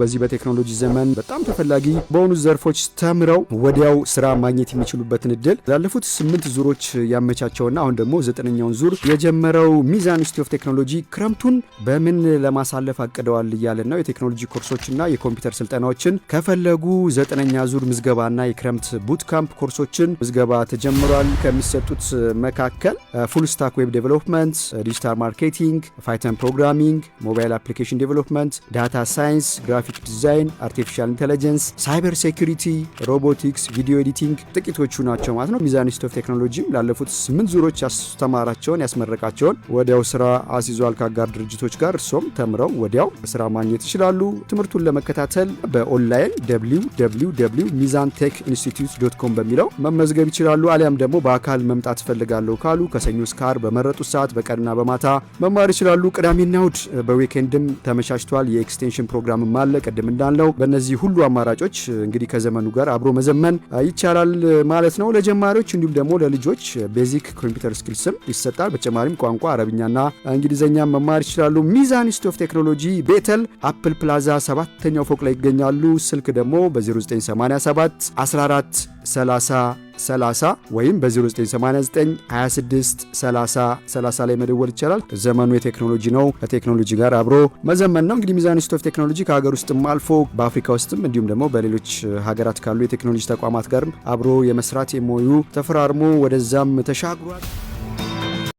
በዚህ በቴክኖሎጂ ዘመን በጣም ተፈላጊ በሆኑ ዘርፎች ተምረው ወዲያው ስራ ማግኘት የሚችሉበትን እድል ላለፉት 8 ዙሮች ያመቻቸውና አሁን ደግሞ 9ኛውን ዙር የጀመረው ሚዛን ኢንስቲትዩት ኦፍ ቴክኖሎጂ ክረምቱን በምን ለማሳለፍ አቅደዋል እያለን ነው። የቴክኖሎጂ ኮርሶችና የኮምፒውተር ስልጠናዎችን ከፈለጉ 9ኛ ዙር ምዝገባና የክረምት ቡት ካምፕ ኮርሶችን ምዝገባ ተጀምሯል። ከሚሰጡት መካከል ፉል ስታክ ዌብ ዴቨሎፕመንት፣ ዲጂታል ማርኬቲንግ፣ ፓይተን ፕሮግራሚንግ፣ ሞባይል አፕሊኬሽን ዴቨሎፕመንት፣ ዳታ ሳይንስ፣ ግራፊክ ዲዛይን፣ አርቲፊሻል ኢንተለጀንስ፣ ሳይበር ሴኩሪቲ፣ ሮቦቲክስ፣ ቪዲዮ ኤዲቲንግ ጥቂቶቹ ናቸው ማለት ነው። ሚዛን ኢንስቲትዩት ኦፍ ቴክኖሎጂም ላለፉት 8 ዙሮች ያስተማራቸውን ያስመረቃቸውን ወዲያው ስራ አስይዟል ከአጋር ድርጅቶች ጋር። እርሶም ተምረው ወዲያው ስራ ማግኘት ይችላሉ። ትምህርቱን ለመከታተል በኦንላይን www.mizantechinstitute.com በሚለው መመዝገብ ይችላሉ። አሊያም ደግሞ በአካል መምጣት ፈልጋለሁ ካሉ ከሰኞ እስከ ዓርብ በመረጡት ሰዓት በቀንና በማታ መማር ይችላሉ። ቅዳሜና እሁድ በዊኬንድም ተመቻችቷል። የኤክስቴንሽን ፕሮግራም አለ። ቅድም እንዳልነው በእነዚህ ሁሉ አማራጮች እንግዲህ ከዘመኑ ጋር አብሮ መዘመን ይቻላል ማለት ነው። ለጀማሪዎች እንዲሁም ደግሞ ለልጆች ቤዚክ ኮምፒውተር ስኪልስም ይሰጣል። በተጨማሪም ቋንቋ አረብኛና እንግሊዘኛ መማር ይችላሉ። ሚዛን ኢንስቲትዩት ኦፍ ቴክኖሎጂ ቤተል አፕል ፕላዛ 7ኛው ፎቅ ላይ ይገኛሉ። ስልክ ደግሞ በ0987 14 30 30 ወይም በ0989 26 30 30 ላይ መደወል ይቻላል። ዘመኑ የቴክኖሎጂ ነው። ከቴክኖሎጂ ጋር አብሮ መዘመን ነው። እንግዲህ ሚዛን ኢንስቲትዩት ኦፍ ቴክኖሎጂ ከሀገር ውስጥም አልፎ በአፍሪካ ውስጥም እንዲሁም ደግሞ በሌሎች ሀገራት ካሉ የቴክኖሎጂ ተቋማት ጋር አብሮ የመስራት የሞዩ ተፈራርሞ ወደዛም ተሻግሯል።